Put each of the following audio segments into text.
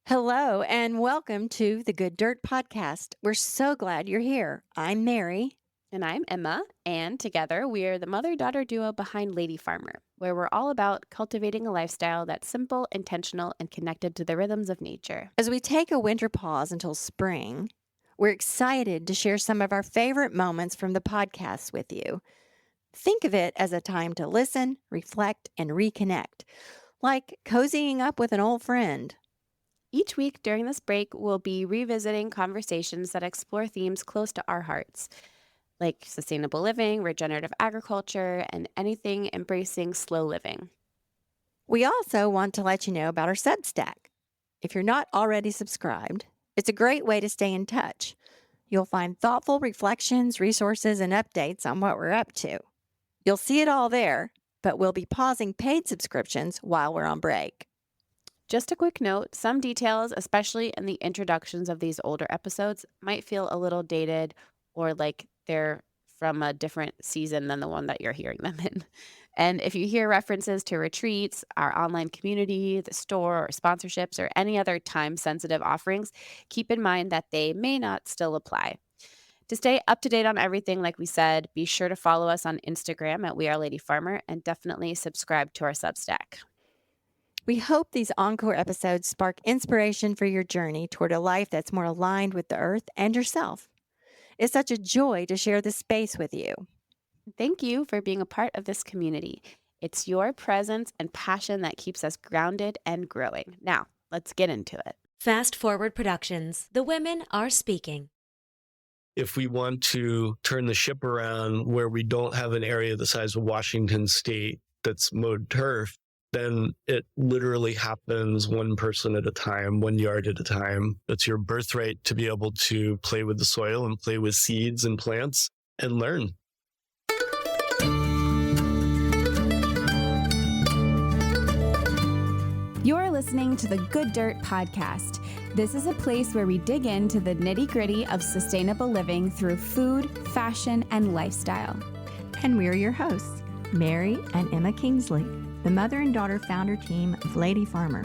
Hello, and welcome to the Good Dirt Podcast. We're so glad you're here. I'm Mary. And I'm Emma, and together we are the mother-daughter duo behind Lady Farmer, where we're all about cultivating a lifestyle that's simple, intentional, and connected to the rhythms of nature. As we take a winter pause until spring, we're excited to share some of our favorite moments from the podcast with you. Think of it as a time to listen, reflect, and reconnect, like cozying up with an old friend. Each week during this break, we'll be revisiting conversations that explore themes close to our hearts, like sustainable living, regenerative agriculture, and anything embracing slow living. We also want to let you know about our Substack. If you're not already subscribed, it's a great way to stay in touch. You'll find thoughtful reflections, resources, and updates on what we're up to. You'll see it all there, but we'll be pausing paid subscriptions while we're on break. Just a quick note, some details, especially in the introductions of these older episodes, might feel a little dated or like they're from a different season than the one that you're hearing them in. And if you hear references to retreats, our online community, the store, or sponsorships, or any other time-sensitive offerings, keep in mind that they may not still apply. To stay up to date on everything, like we said, be sure to follow us on Instagram at We Are Lady Farmer and definitely subscribe to our Substack. We hope these encore episodes spark inspiration for your journey toward a life that's more aligned with the earth and yourself. It's such a joy to share this space with you. Thank you for being a part of this community. It's your presence and passion that keeps us grounded and growing. Now, let's get into it. Fast Forward Productions. The women are speaking. If we want to turn the ship around where we don't have an area the size of Washington State that's mowed turf, then it literally happens one person at a time, 1 yard at a time. That's your birthright to be able to play with the soil and play with seeds and plants and learn. You're listening to the Good Dirt Podcast. This is a place where we dig into the nitty-gritty of sustainable living through food, fashion, and lifestyle. And we're your hosts, Mary and Emma Kingsley, the mother and daughter founder team of Lady Farmer.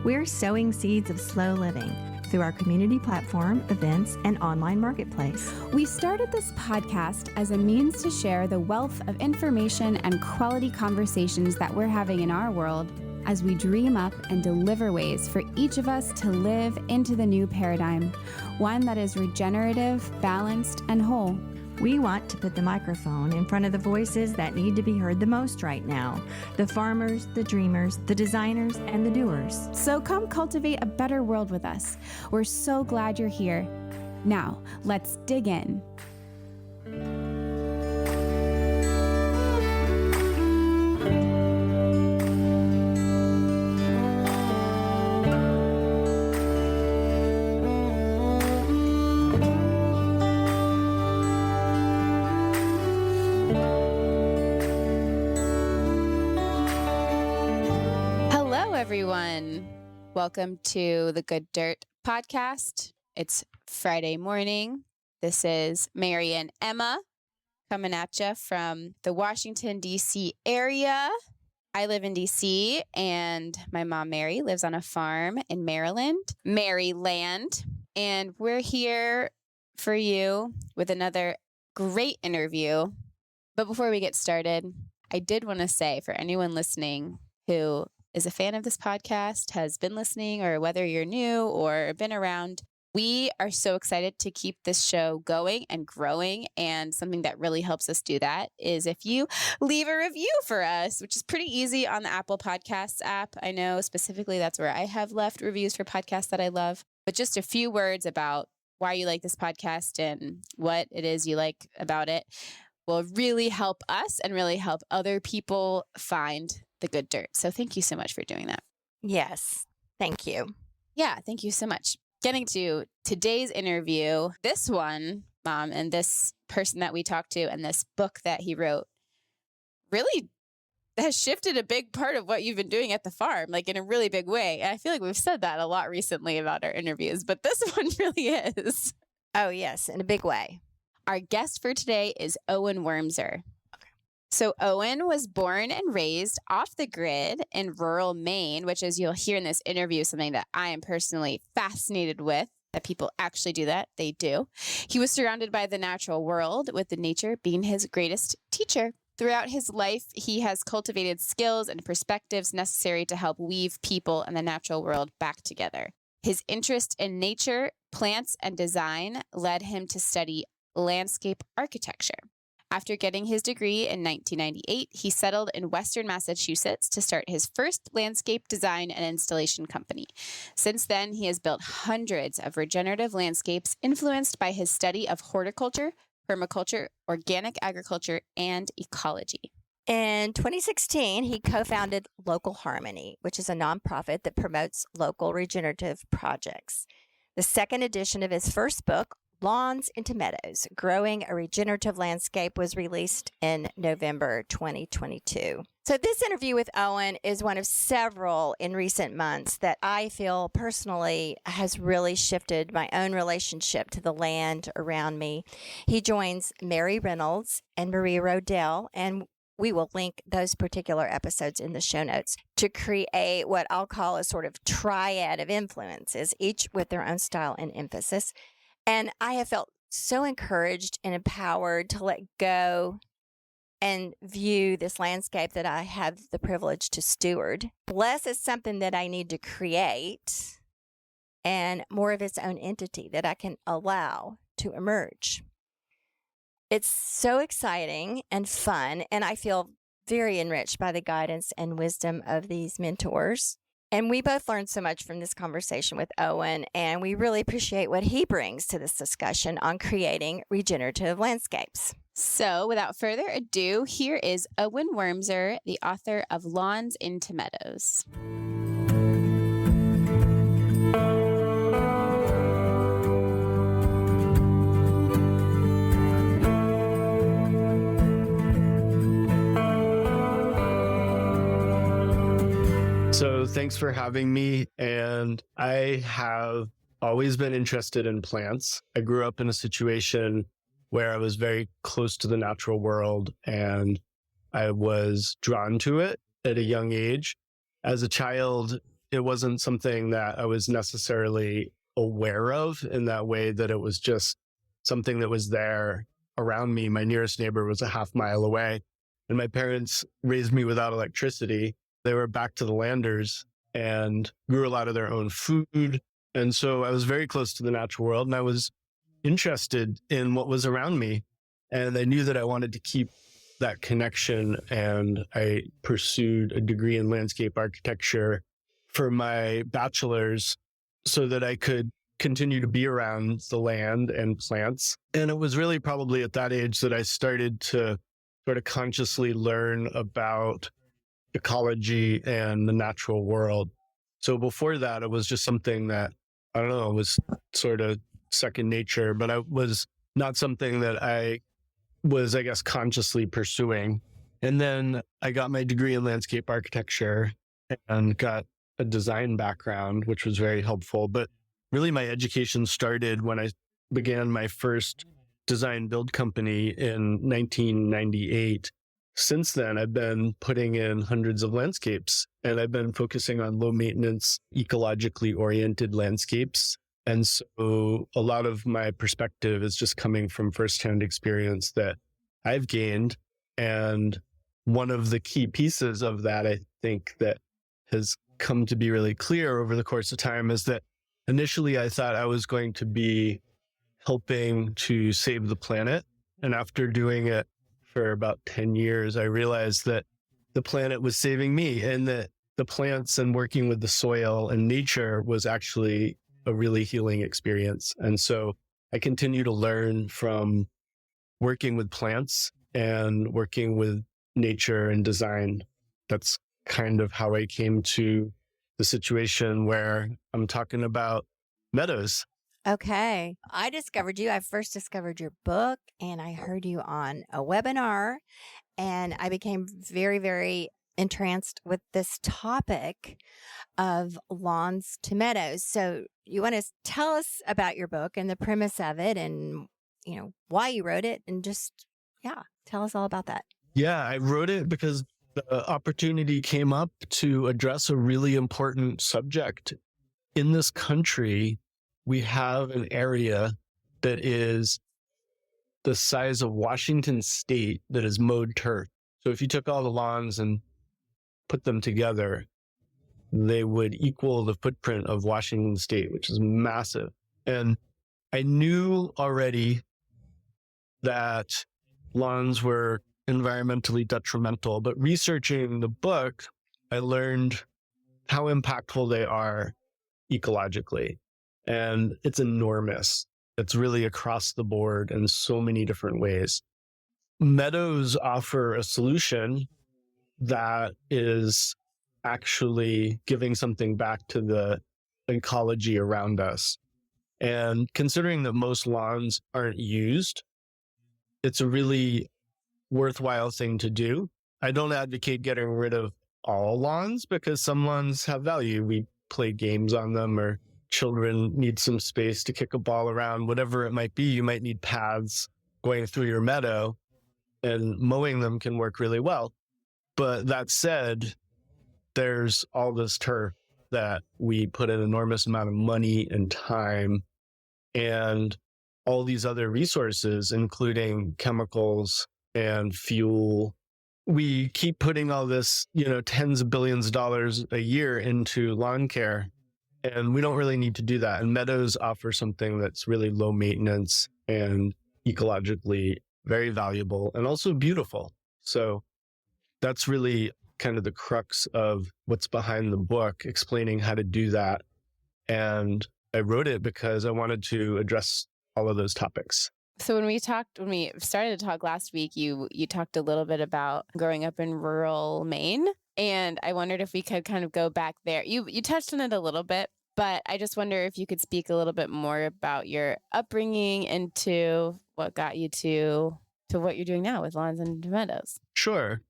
We're sowing seeds of slow living through our community platform, events, and online marketplace. We started this podcast as a means to share the wealth of information and quality conversations that we're having in our world as we dream up and deliver ways for each of us to live into the new paradigm, one that is regenerative, balanced, and whole. We want to put the microphone in front of the voices that need to be heard the most right now, the farmers, the dreamers, the designers, and the doers. So come cultivate a better world with us. We're so glad you're here. Now, let's dig in. Everyone, welcome to the Good Dirt Podcast. It's Friday morning. This is Mary and Emma coming at you from the Washington, D.C. area. I live in D.C. and my mom, Mary, lives on a farm in Maryland, Maryland. And we're here for you with another great interview. But before we get started, I did want to say for anyone listening who is a fan of this podcast, has been listening, or whether you're new or been around, we are so excited to keep this show going and growing. And something that really helps us do that is if you leave a review for us, which is pretty easy on the Apple Podcasts app. I know specifically that's where I have left reviews for podcasts that I love, but just a few words about why you like this podcast and what it is you like about it will really help us and really help other people find the good dirt. So thank you so much for doing that. Yes, thank you. Yeah, thank you so much. Getting to today's interview, this one, Mom, and this person that we talked to and this book that he wrote really has shifted a big part of what you've been doing at the farm, like in a really big way. And I feel like we've said that a lot recently about our interviews, but this one really is. Oh, yes, in a big way. Our guest for today is Owen Wormser. So Owen was born and raised off the grid in rural Maine, which, as you'll hear in this interview, is something that I am personally fascinated with, that people actually do that. They do. He was surrounded by the natural world, with the nature being his greatest teacher. Throughout his life, he has cultivated skills and perspectives necessary to help weave people and the natural world back together. His interest in nature, plants, and design led him to study landscape architecture. After getting his degree in 1998, he settled in Western Massachusetts to start his first landscape design and installation company. Since then, he has built hundreds of regenerative landscapes influenced by his study of horticulture, permaculture, organic agriculture, and ecology. In 2016, he co-founded Local Harmony, which is a nonprofit that promotes local regenerative projects. The second edition of his first book, Lawns Into Meadows, Growing a Regenerative Landscape, was released in November 2022. So this interview with Owen is one of several in recent months that I feel personally has really shifted my own relationship to the land around me. He joins Mary Reynolds and Marie Rodell, and we will link those particular episodes in the show notes, to create what I'll call a sort of triad of influences, each with their own style and emphasis. And I have felt so encouraged and empowered to let go and view this landscape that I have the privilege to steward less as something that I need to create and more of its own entity that I can allow to emerge. It's so exciting and fun, and I feel very enriched by the guidance and wisdom of these mentors. And we both learned so much from this conversation with Owen, and we really appreciate what he brings to this discussion on creating regenerative landscapes. So without further ado, here is Owen Wormser, the author of Lawns Into Meadows. So thanks for having me. And I have always been interested in plants. I grew up in a situation where I was very close to the natural world and I was drawn to it at a young age. As a child, it wasn't something that I was necessarily aware of in that way, that it was just something that was there around me. My nearest neighbor was a half mile away, and my parents raised me without electricity. They were back to the landers and grew a lot of their own food. And so I was very close to the natural world, and I was interested in what was around me. And I knew that I wanted to keep that connection. And I pursued a degree in landscape architecture for my bachelor's so that I could continue to be around the land and plants. And it was really probably at that age that I started to sort of consciously learn about ecology and the natural world. So before that, it was just something that, I don't know, was sort of second nature, but it was not something that I was, I guess, consciously pursuing. And then I got my degree in landscape architecture and got a design background, which was very helpful. But really my education started when I began my first design build company in 1998. Since then, I've been putting in hundreds of landscapes, and I've been focusing on low maintenance, ecologically oriented landscapes. And so a lot of my perspective is just coming from firsthand experience that I've gained. And one of the key pieces of that, I think, that has come to be really clear over the course of time is that initially I thought I was going to be helping to save the planet. And after doing it for about 10 years, I realized that the planet was saving me, and that the plants and working with the soil and nature was actually a really healing experience. And so I continue to learn from working with plants and working with nature and design. That's kind of how I came to the situation where I'm talking about meadows. Okay. I first discovered your book, and I heard you on a webinar, and I became very, very entranced with this topic of Lawns to Meadows. So you want to tell us about your book and the premise of it, and, why you wrote it, and just, tell us all about that. Yeah, I wrote it because the opportunity came up to address a really important subject. In this country, we have an area that is the size of Washington State that is mowed turf. So if you took all the lawns and put them together, they would equal the footprint of Washington State, which is massive. And I knew already that lawns were environmentally detrimental, but researching the book, I learned how impactful they are ecologically. And it's enormous. It's really across the board in so many different ways. Meadows offer a solution that is actually giving something back to the ecology around us. And considering that most lawns aren't used, it's a really worthwhile thing to do. I don't advocate getting rid of all lawns because some lawns have value. We play games on them, or children need some space to kick a ball around, whatever it might be. You might need paths going through your meadow, and mowing them can work really well. But that said, there's all this turf that we put an enormous amount of money and time and all these other resources, including chemicals and fuel. We keep putting all this, tens of billions of dollars a year into lawn care, and we don't really need to do that. And meadows offer something that's really low maintenance and ecologically very valuable and also beautiful. So that's really kind of the crux of what's behind the book, explaining how to do that. And I wrote it because I wanted to address all of those topics. So when we started to talk last week, you talked a little bit about growing up in rural Maine, and I wondered if we could kind of go back there. You touched on it a little bit, but I just wonder if you could speak a little bit more about your upbringing and to what got you to what you're doing now with Lawns Into Meadows. Sure.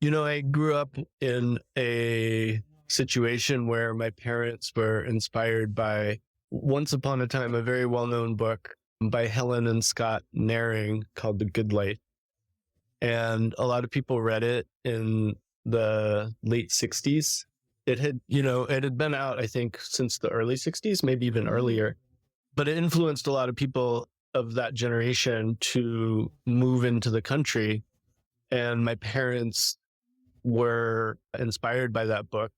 I grew up in a situation where my parents were inspired by, once upon a time, a very well-known book by Helen and Scott Naring called The Good Life. And a lot of people read it in the late 60s. It had been out, I think, since the early 60s, maybe even earlier. But it influenced a lot of people of that generation to move into the country. And my parents were inspired by that book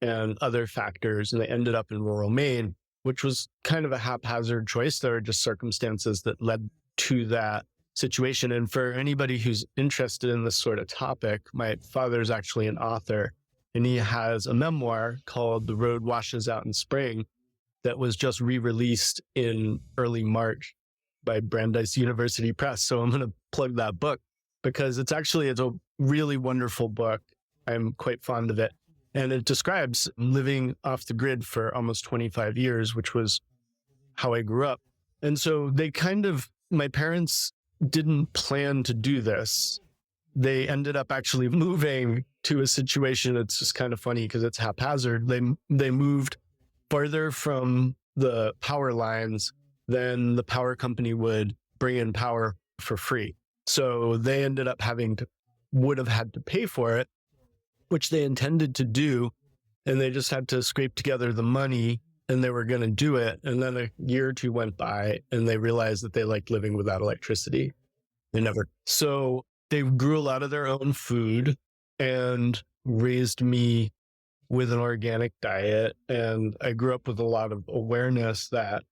and other factors, and they ended up in rural Maine, which was kind of a haphazard choice. There were just circumstances that led to that situation. And for anybody who's interested in this sort of topic, my father's actually an author, and he has a memoir called The Road Washes Out in Spring that was just re-released in early March by Brandeis University Press. So I'm going to plug that book because it's a really wonderful book. I'm quite fond of it. And it describes living off the grid for almost 25 years, which was how I grew up. And so my parents didn't plan to do this. They ended up actually moving to a situation. It's just kind of funny because it's haphazard. They moved farther from the power lines than the power company would bring in power for free. So they ended up would have had to pay for it, which they intended to do. And they just had to scrape together the money and they were going to do it. And then a year or two went by and they realized that they liked living without electricity. So they grew a lot of their own food and raised me with an organic diet. And I grew up with a lot of awareness that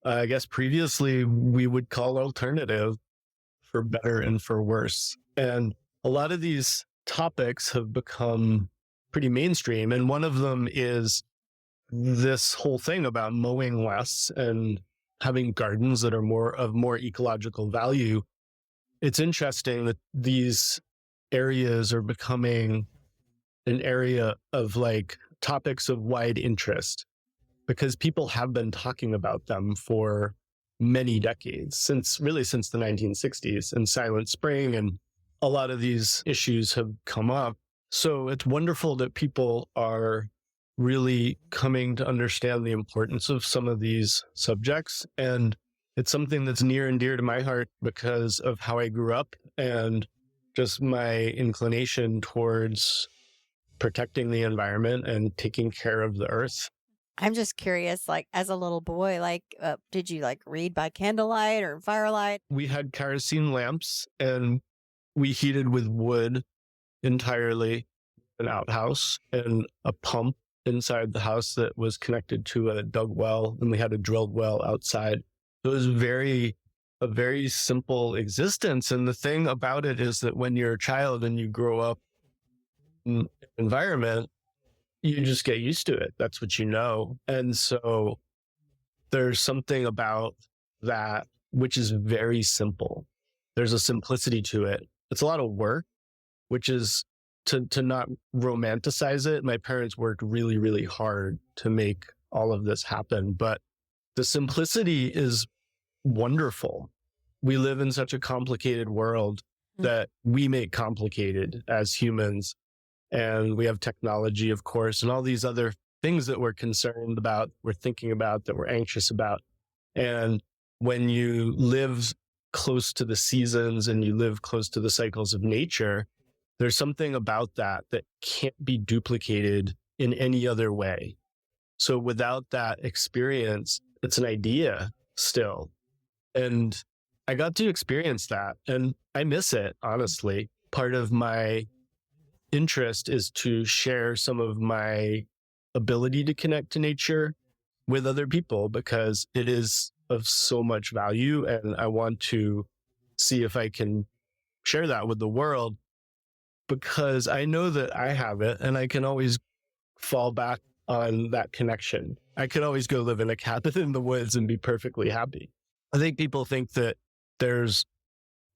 I guess previously we would call alternative, for better and for worse. And a lot of these topics have become pretty mainstream. And one of them is this whole thing about mowing less and having gardens that are more ecological value. It's interesting that these areas are becoming an area of topics of wide interest because people have been talking about them for many decades, since the 1960s, and Silent Spring, and a lot of these issues have come up. So it's wonderful that people are really coming to understand the importance of some of these subjects. And it's something that's near and dear to my heart because of how I grew up and just my inclination towards protecting the environment and taking care of the earth. I'm just curious, like as a little boy, like did you like read by candlelight or firelight? We had kerosene lamps and we heated with wood entirely, an outhouse and a pump inside the house that was connected to a dug well, and we had a drilled well outside. It was a very simple existence. And the thing about it is that when you're a child and you grow up in an environment, you just get used to it. That's what you know. And so there's something about that which is very simple. There's a simplicity to it. It's a lot of work, which is to not romanticize it. My parents worked really, really hard to make all of this happen, but the simplicity is wonderful. We live in such a complicated world that we make complicated as humans. And we have technology, of course, and all these other things that we're concerned about, we're thinking about, that we're anxious about. And when you live close to the seasons and you live close to the cycles of nature, there's something about that that can't be duplicated in any other way. So without that experience, it's an idea still. And I got to experience that and I miss it, honestly. Part of my interest is to share some of my ability to connect to nature with other people because it is of so much value. And I want to see if I can share that with the world because I know that I have it and I can always fall back on that connection. I could always go live in a cabin in the woods and be perfectly happy. I think people think that there's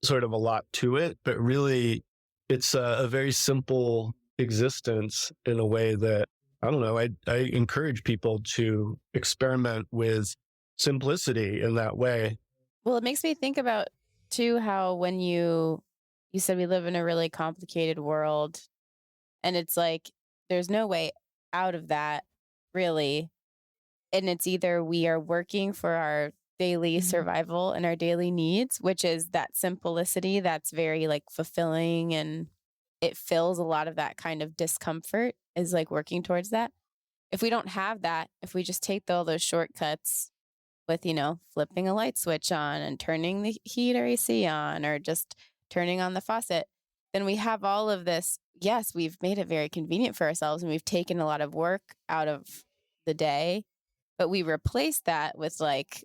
sort of a lot to it, but really it's a very simple existence in a way that, I don't know, I encourage people to experiment with simplicity in that way. Well, it makes me think about too how when you said we live in a really complicated world and it's like there's no way out of that really. And it's either we are working for our daily survival and our daily needs, which is that simplicity that's very like fulfilling and it fills a lot of that kind of discomfort is like working towards that. If we don't have that, if we just take all those shortcuts with, flipping a light switch on and turning the heat or AC on or just turning on the faucet, then we have all of this. Yes, we've made it very convenient for ourselves and we've taken a lot of work out of the day, but we replace that with like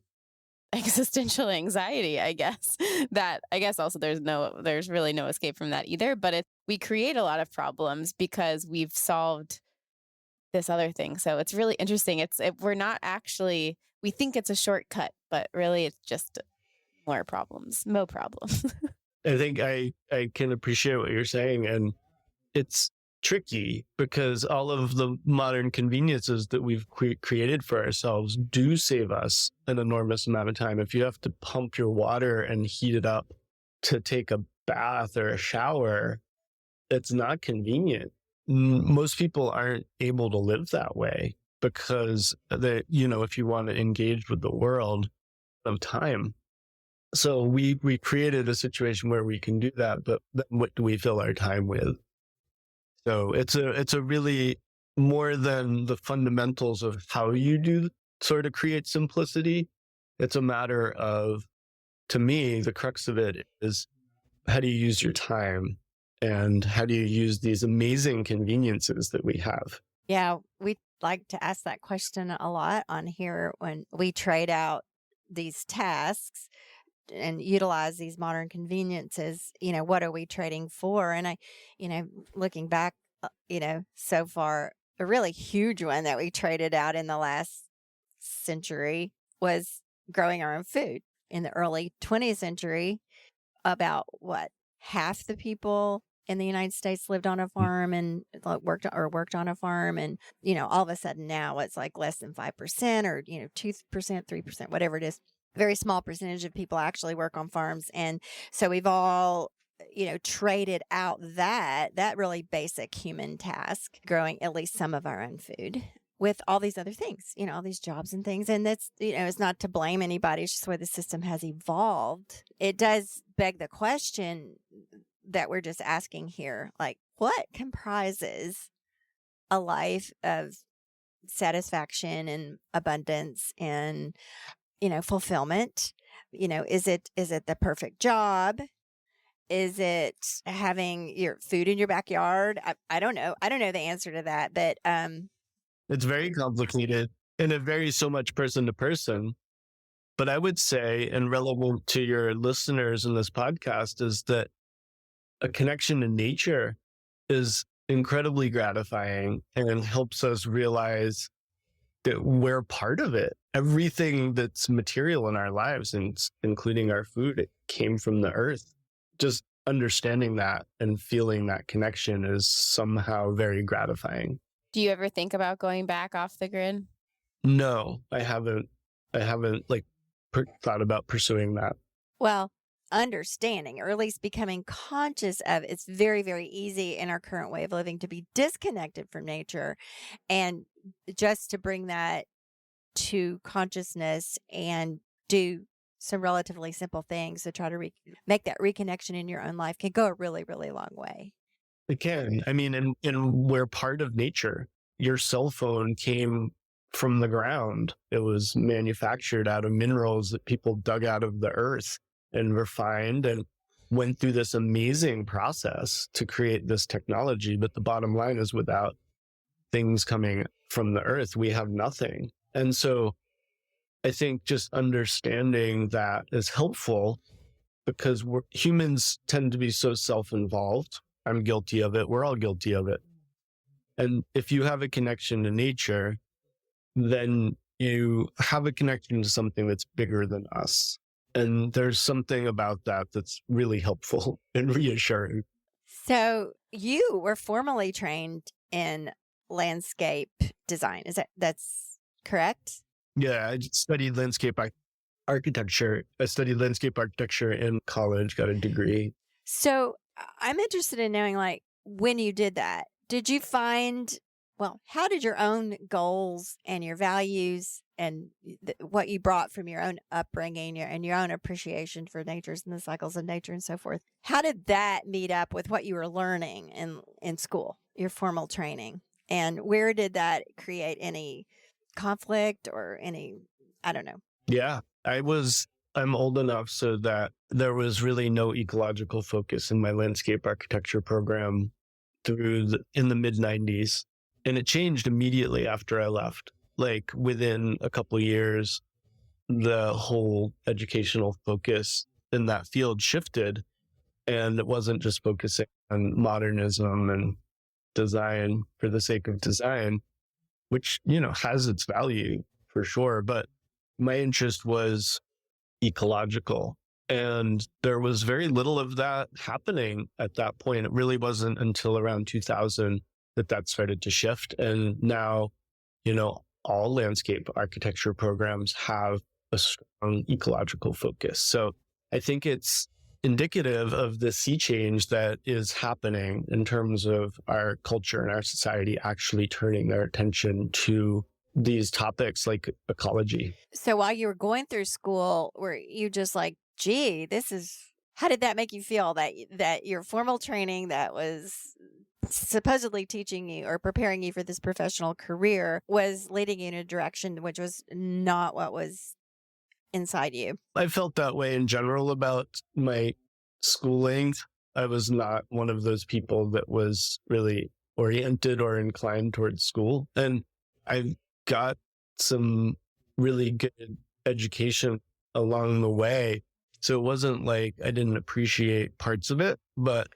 existential anxiety, I guess. That I guess also there's really no escape from that either. But we create a lot of problems because we've solved this other thing. So it's really interesting. We're not actually, we think it's a shortcut, but really it's just more problems. I think I can appreciate what you're saying. And it's tricky because all of the modern conveniences that we've created for ourselves do save us an enormous amount of time. If you have to pump your water and heat it up to take a bath or a shower, it's not convenient. Most people aren't able to live that way because if you want to engage with the world of time. So we created a situation where we can do that, but then what do we fill our time with? So it's a really more than the fundamentals of how you do sort of create simplicity. It's a matter of, to me, the crux of it is how do you use your time and how do you use these amazing conveniences that we have? Yeah, we like to ask that question a lot on here when we trade out these tasks and utilize these modern conveniences. What are we trading for? And looking back, so far, a really huge one that we traded out in the last century was growing our own food. In the early 20th century, about half the people in the United States lived on a farm and worked on a farm. And, all of a sudden now it's like less than 5% or, 2%, 3%, whatever it is. Very small percentage of people actually work on farms. And so we've all, traded out that really basic human task, growing at least some of our own food with all these other things, all these jobs and things. And that's, it's not to blame anybody. It's just the way the system has evolved. It does beg the question, that we're just asking here. Like, what comprises a life of satisfaction and abundance and, fulfillment? Is it the perfect job? Is it having your food in your backyard? I don't know. I don't know the answer to that, but It's very complicated and it varies so much person to person. But I would say, and relevant to your listeners in this podcast, is that a connection to nature is incredibly gratifying and helps us realize that we're part of it. Everything that's material in our lives, including our food, it came from the earth. Just understanding that and feeling that connection is somehow very gratifying. Do you ever think about going back off the grid? No, I haven't thought about pursuing that. well, understanding, or at least becoming conscious of, it's very, very easy in our current way of living to be disconnected from nature, and just to bring that to consciousness and do some relatively simple things to try to make that reconnection in your own life can go a really, really long way. It can. I mean, and we're part of nature. Your cell phone came from the ground. It was manufactured out of minerals that people dug out of the earth and refined and went through this amazing process to create this technology. But the bottom line is, without things coming from the earth, we have nothing. And so I think just understanding that is helpful, because humans tend to be so self-involved. I'm guilty of it. We're all guilty of it. And if you have a connection to nature, then you have a connection to something that's bigger than us. And there's something about that that's really helpful and reassuring. So you were formally trained in landscape design. That's correct? Yeah, I studied landscape architecture. I studied landscape architecture in college, got a degree. So I'm interested in knowing, like, when you did that, did you find, how did your own goals and your values and what you brought from your own upbringing and your own appreciation for natures and the cycles of nature and so forth, how did that meet up with what you were learning in school, your formal training? And where did that create any conflict or any, I don't know. Yeah, I'm old enough so that there was really no ecological focus in my landscape architecture program in the mid 90s. And it changed immediately after I left. Like within a couple of years, the whole educational focus in that field shifted. And it wasn't just focusing on modernism and design for the sake of design, which, has its value for sure. But my interest was ecological. And there was very little of that happening at that point. It really wasn't until around 2000 that started to shift. And now, all landscape architecture programs have a strong ecological focus. So I think it's indicative of the sea change that is happening in terms of our culture and our society actually turning their attention to these topics like ecology. So while you were going through school, were you just like, gee, how did that make you feel, that your formal training that was supposedly teaching you or preparing you for this professional career was leading you in a direction which was not what was inside you? I felt that way in general about my schooling. I was not one of those people that was really oriented or inclined towards school. And I got some really good education along the way. So it wasn't like I didn't appreciate parts of it, but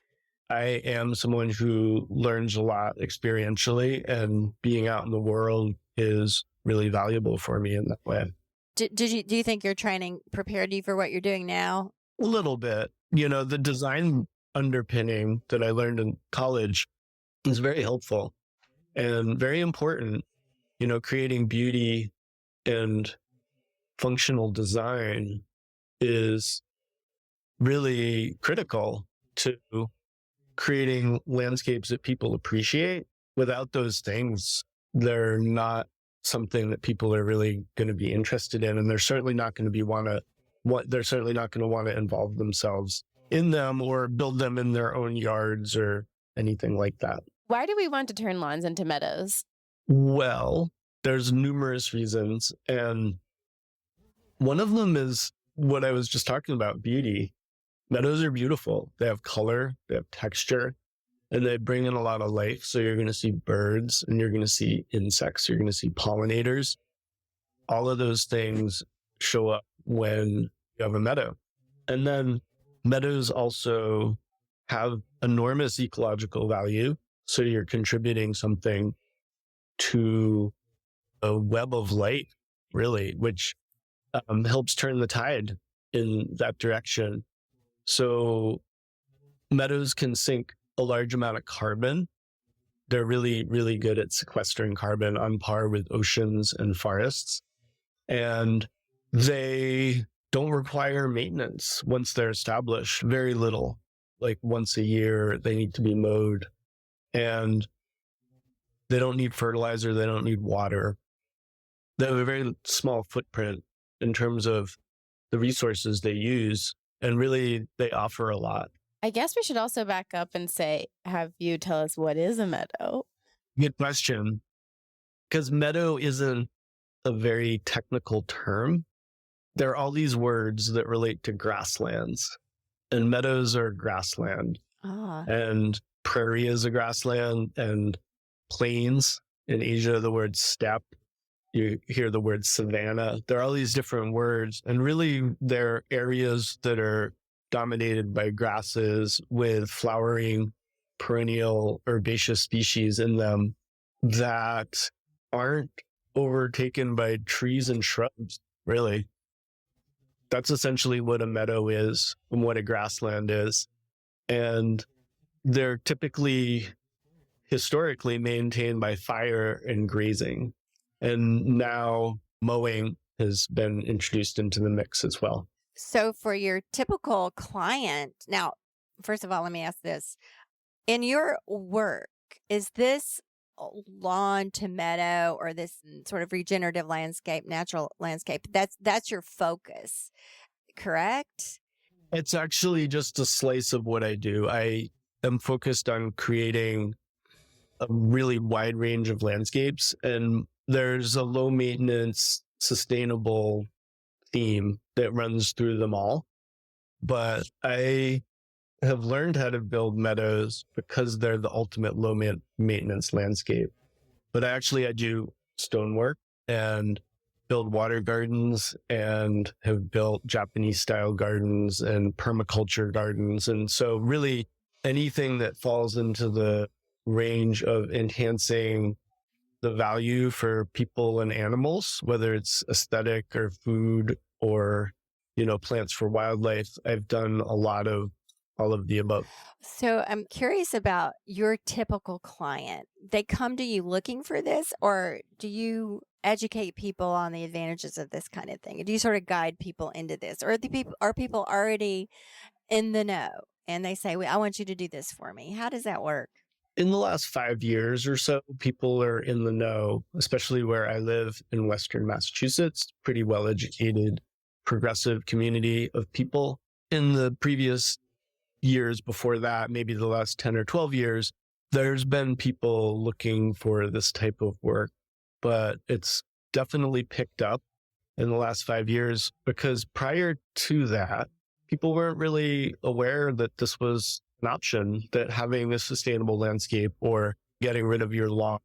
I am someone who learns a lot experientially, and being out in the world is really valuable for me in that way. Do you think your training prepared you for what you're doing now? A little bit. The design underpinning that I learned in college is very helpful and very important. Creating beauty and functional design is really critical to creating landscapes that people appreciate. Without those things, they're not something that people are really going to be interested in, and they're certainly not going to want to involve themselves in them or build them in their own yards or anything like that. Why do we want to turn lawns into meadows? Well, there's numerous reasons. And one of them is what I was just talking about, beauty. Meadows are beautiful. They have color, they have texture, and they bring in a lot of life. So you're going to see birds and you're going to see insects. You're going to see pollinators. All of those things show up when you have a meadow. And then meadows also have enormous ecological value. So you're contributing something to a web of light, really, which helps turn the tide in that direction. So meadows can sink a large amount of carbon. They're really, really good at sequestering carbon on par with oceans and forests. And they don't require maintenance once they're established, very little. Like once a year, they need to be mowed. And they don't need fertilizer. They don't need water. They have a very small footprint in terms of the resources they use. And really, they offer a lot. I guess we should also back up and have you tell us what is a meadow? Good question. Because meadow isn't a very technical term. There are all these words that relate to grasslands, and meadows are grassland. And prairie is a grassland, and plains. In Asia, the word steppe. You hear the word savanna. There are all these different words, and really they're areas that are dominated by grasses with flowering perennial herbaceous species in them that aren't overtaken by trees and shrubs, really. That's essentially what a meadow is and what a grassland is. And they're typically, historically, maintained by fire and grazing. And now mowing has been introduced into the mix as well. So for your typical client, now, first of all, let me ask this. In your work, is this lawn to meadow or this sort of regenerative landscape, natural landscape, that's your focus, correct? It's actually just a slice of what I do. I am focused on creating a really wide range of landscapes, and there's a low maintenance, sustainable theme that runs through them all. But I have learned how to build meadows because they're the ultimate low maintenance landscape. But I do stonework and build water gardens and have built Japanese style gardens and permaculture gardens. And so really anything that falls into the range of enhancing the value for people and animals, whether it's aesthetic or food or, plants for wildlife, I've done a lot of all of the above. So I'm curious about your typical client. They come to you looking for this, or do you educate people on the advantages of this kind of thing? Do you sort of guide people into this, or are people already in the know and they say, I want you to do this for me? How does that work? In the last 5 years or so, people are in the know, especially where I live in Western Massachusetts, pretty well-educated, progressive community of people. In the previous years before that, maybe the last 10 or 12 years, there's been people looking for this type of work, but it's definitely picked up in the last 5 years because prior to that, people weren't really aware that this was an option, that having a sustainable landscape or getting rid of your lawn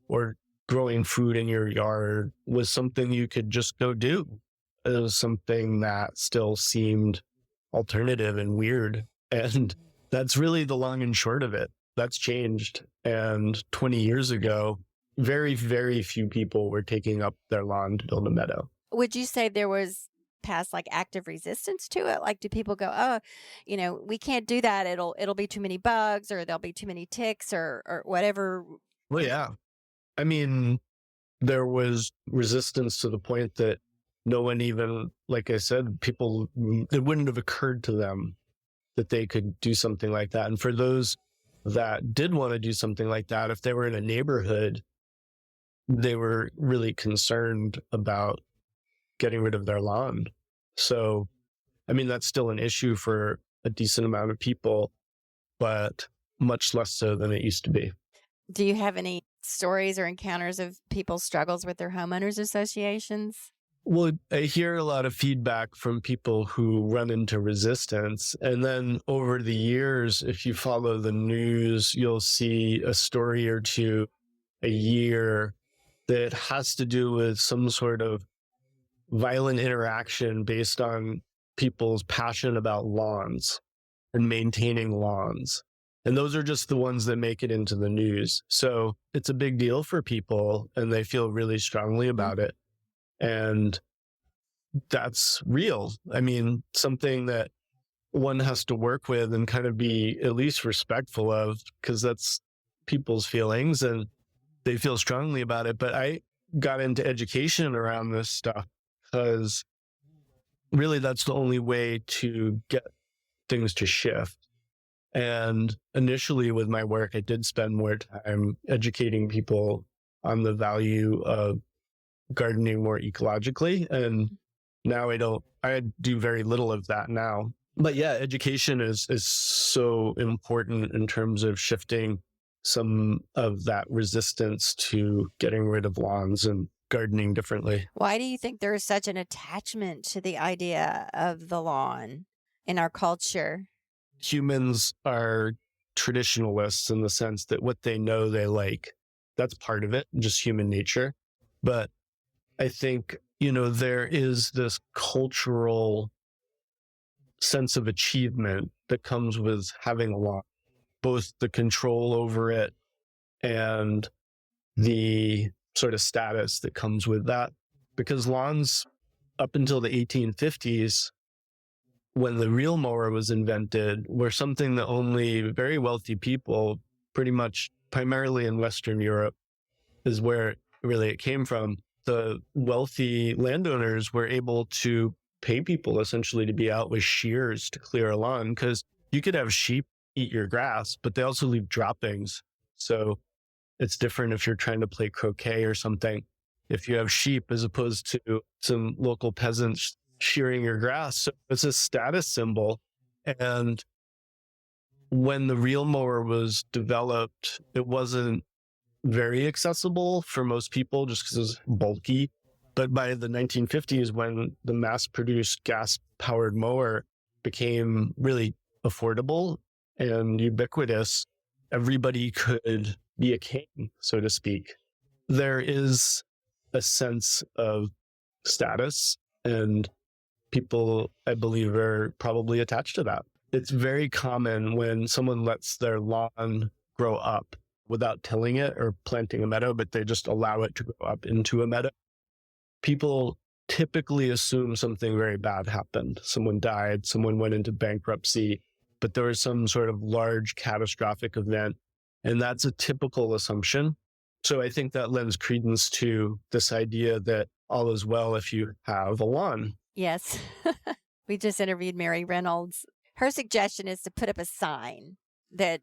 or growing food in your yard was something you could just go do. It was something that still seemed alternative and weird. And that's really the long and short of it. That's changed. And 20 years ago, very, very few people were taking up their lawn to build a meadow. Would you say there was past active resistance to it? Like, do people go, oh, we can't do that. It'll be too many bugs, or there'll be too many ticks, or whatever. Well, yeah. I mean, there was resistance to the point that no one even, like I said, people, it wouldn't have occurred to them that they could do something like that. And for those that did want to do something like that, if they were in a neighborhood, they were really concerned about getting rid of their lawn. So, I mean, that's still an issue for a decent amount of people, but much less so than it used to be. Do you have any stories or encounters of people's struggles with their homeowners associations? Well, I hear a lot of feedback from people who run into resistance. And then over the years, if you follow the news, you'll see a story or two a year that has to do with some sort of violent interaction based on people's passion about lawns and maintaining lawns. And those are just the ones that make it into the news. So it's a big deal for people and they feel really strongly about it. And that's real. I mean, something that one has to work with and kind of be at least respectful of, because that's people's feelings and they feel strongly about it. But I got into education around this stuff because really that's the only way to get things to shift. And initially with my work, I did spend more time educating people on the value of gardening more ecologically. And now I do very little of that now. But yeah, education is so important in terms of shifting some of that resistance to getting rid of lawns and gardening differently. Why do you think there is such an attachment to the idea of the lawn in our culture? Humans are traditionalists in the sense that what they know they like. That's part of it, just human nature. But I think, there is this cultural sense of achievement that comes with having a lawn, both the control over it and the sort of status that comes with that. Because lawns, up until the 1850s, when the reel mower was invented, were something that only very wealthy people, pretty much primarily in Western Europe, is where really it came from. The wealthy landowners were able to pay people essentially to be out with shears to clear a lawn, because you could have sheep eat your grass, but they also leave droppings. So it's different if you're trying to play croquet or something. If you have sheep as opposed to some local peasants shearing your grass. So it's a status symbol. And when the reel mower was developed, it wasn't very accessible for most people just because it was bulky. But by the 1950s, when the mass-produced gas-powered mower became really affordable and ubiquitous, everybody could be a king, so to speak. There is a sense of status, and people, I believe, are probably attached to that. It's very common when someone lets their lawn grow up without tilling it or planting a meadow, but they just allow it to grow up into a meadow. People typically assume something very bad happened. Someone died, someone went into bankruptcy, but there was some sort of large catastrophic event. And that's a typical assumption. So I think that lends credence to this idea that all is well if you have a lawn. Yes. We just interviewed Mary Reynolds. Her suggestion is to put up a sign that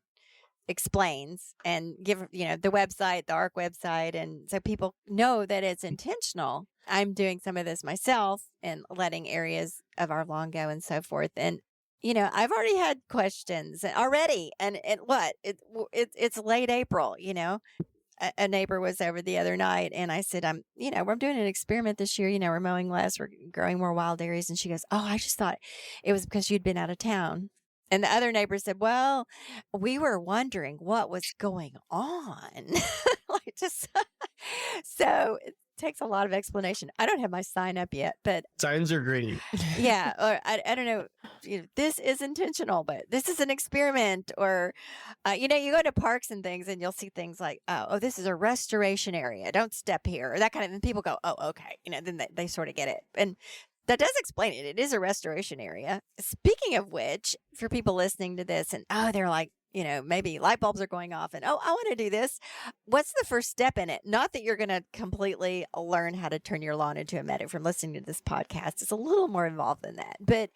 explains and give, the website, the ARC website, and so people know that it's intentional. I'm doing some of this myself and letting areas of our lawn go and so forth. And, I've already had questions already. And it's late April, A neighbor was over the other night and I said, we're doing an experiment this year. We're mowing less, we're growing more wild areas. And she goes, oh, I just thought it was because you'd been out of town. And the other neighbor said, well, we were wondering what was going on. So it takes a lot of explanation. I don't have my sign up yet, but Signs are great. yeah, or I don't know, this is intentional, but this is an experiment. Or, you go to parks and things and you'll see things like, oh, this is a restoration area. Don't step here, or that kind of, and people go, oh, okay. Then they sort of get it. And that does explain it. It is a restoration area. Speaking of which, for people listening to this and, they're like, maybe light bulbs are going off and, I want to do this. What's the first step in it? Not that you're going to completely learn how to turn your lawn into a meadow from listening to this podcast. It's a little more involved than that. But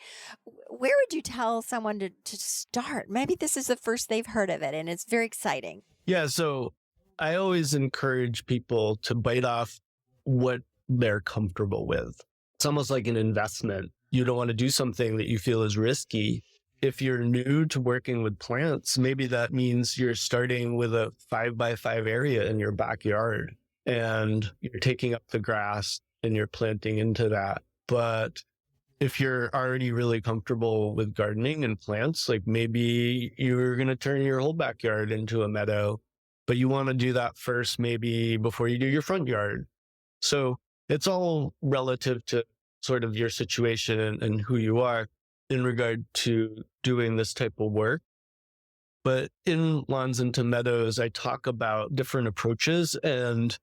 where would you tell someone to start? Maybe this is the first they've heard of it and it's very exciting. Yeah. So I always encourage people to bite off what they're comfortable with. It's almost like an investment. You don't want to do something that you feel is risky. if you're new to working with plants, maybe that means you're starting with a 5x5 area in your backyard and you're taking up the grass and you're planting into that. But if you're already really comfortable with gardening and plants, like maybe you're going to turn your whole backyard into a meadow, but you want to do that first, maybe before you do your front yard. So it's all relative to sort of your situation and who you are in regard to doing this type of work. But in Lawns Into Meadows, I talk about different approaches, and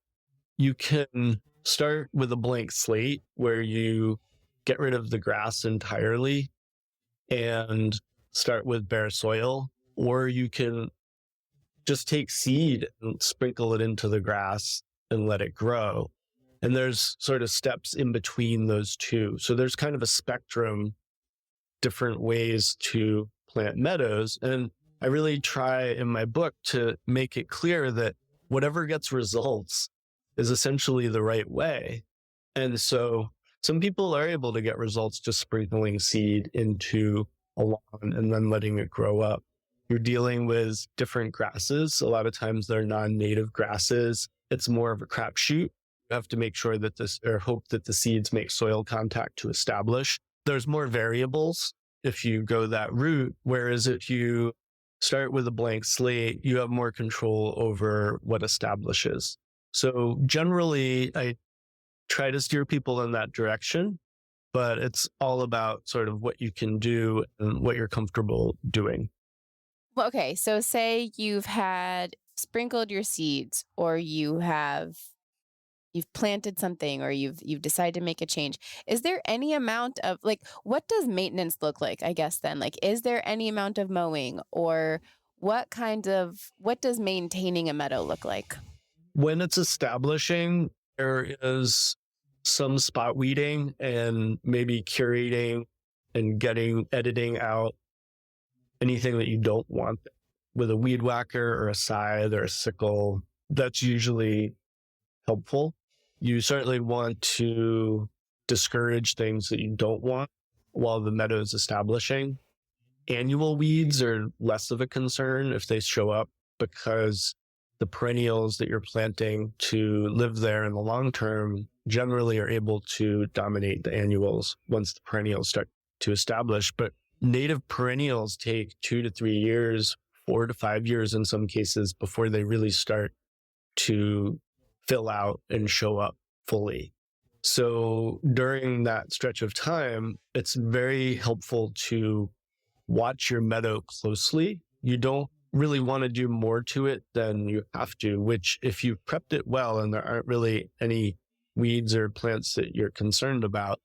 you can start with a blank slate where you get rid of the grass entirely and start with bare soil, or you can just take seed and sprinkle it into the grass and let it grow. And there's sort of steps in between those two. So there's kind of a spectrum, different ways to plant meadows. And I really try in my book to make it clear that whatever gets results is essentially the right way. And so some people are able to get results just sprinkling seed into a lawn and then letting it grow up. You're dealing with different grasses. A lot of times they're non-native grasses. It's more of a crapshoot. You have to make sure that hope that the seeds make soil contact to establish. There's more variables if you go that route. Whereas if you start with a blank slate, you have more control over what establishes. So generally, I try to steer people in that direction, but it's all about sort of what you can do and what you're comfortable doing. Well, okay, so say you've sprinkled your seeds, or you've planted something, or you've decided to make a change. Is there any amount of, like, what does maintenance look like, I guess, then? Like, is there any amount of mowing, or what does maintaining a meadow look like? When it's establishing, there is some spot weeding and maybe curating and editing out anything that you don't want with a weed whacker or a scythe or a sickle. That's usually helpful. You certainly want to discourage things that you don't want while the meadow is establishing. Annual weeds are less of a concern if they show up, because the perennials that you're planting to live there in the long term generally are able to dominate the annuals once the perennials start to establish. But native perennials take 2 to 3 years, 4 to 5 years in some cases, before they really start to fill out and show up fully. So during that stretch of time, it's very helpful to watch your meadow closely. You don't really want to do more to it than you have to, which if you've prepped it well and there aren't really any weeds or plants that you're concerned about,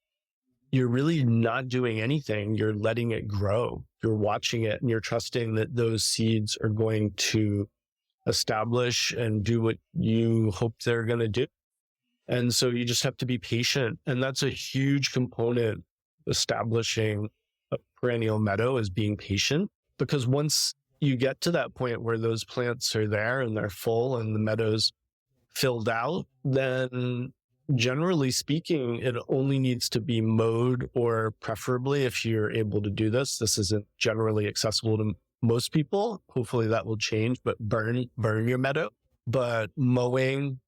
you're really not doing anything. You're letting it grow. You're watching it and you're trusting that those seeds are going to establish and do what you hope they're going to do. And so you just have to be patient. And that's a huge component establishing a perennial meadow, is being patient, because once you get to that point where those plants are there and they're full and the meadow's filled out, then generally speaking, it only needs to be mowed, or preferably, if you're able to do this isn't generally accessible to most people. Hopefully that will change, but burn your meadow. But mowing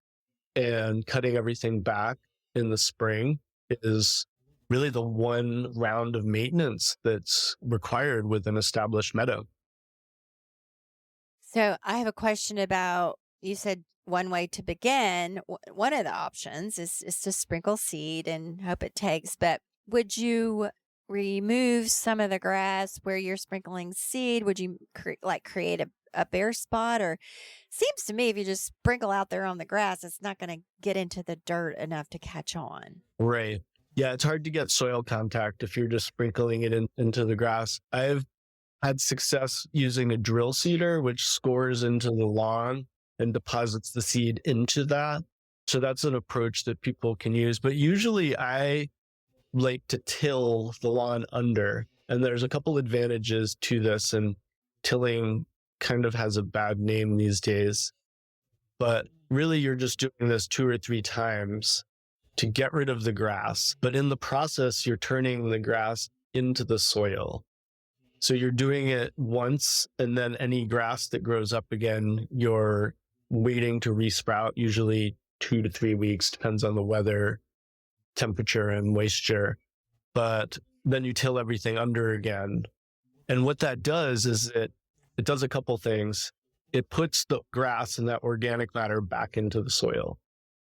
and cutting everything back in the spring is really the one round of maintenance that's required with an established meadow. So I have a question about, you said one way to begin. One of the options is to sprinkle seed and hope it takes, but would you remove some of the grass where you're sprinkling seed? Would you create a bare spot? Or seems to me if you just sprinkle out there on the grass, it's not going to get into the dirt enough to catch on. Right. Yeah, it's hard to get soil contact if you're just sprinkling it into the grass. I've had success using a drill seeder, which scores into the lawn and deposits the seed into that. So that's an approach that people can use. But usually I like to till the lawn under. And there's a couple advantages to this, and tilling kind of has a bad name these days. But really, you're just doing this 2 or 3 times to get rid of the grass. But in the process, you're turning the grass into the soil. So you're doing it once, and then any grass that grows up again, you're waiting to resprout, usually 2 to 3 weeks, depends on the weather, temperature, and moisture. But then you till everything under again. And what that does is it does a couple things. It puts the grass and that organic matter back into the soil,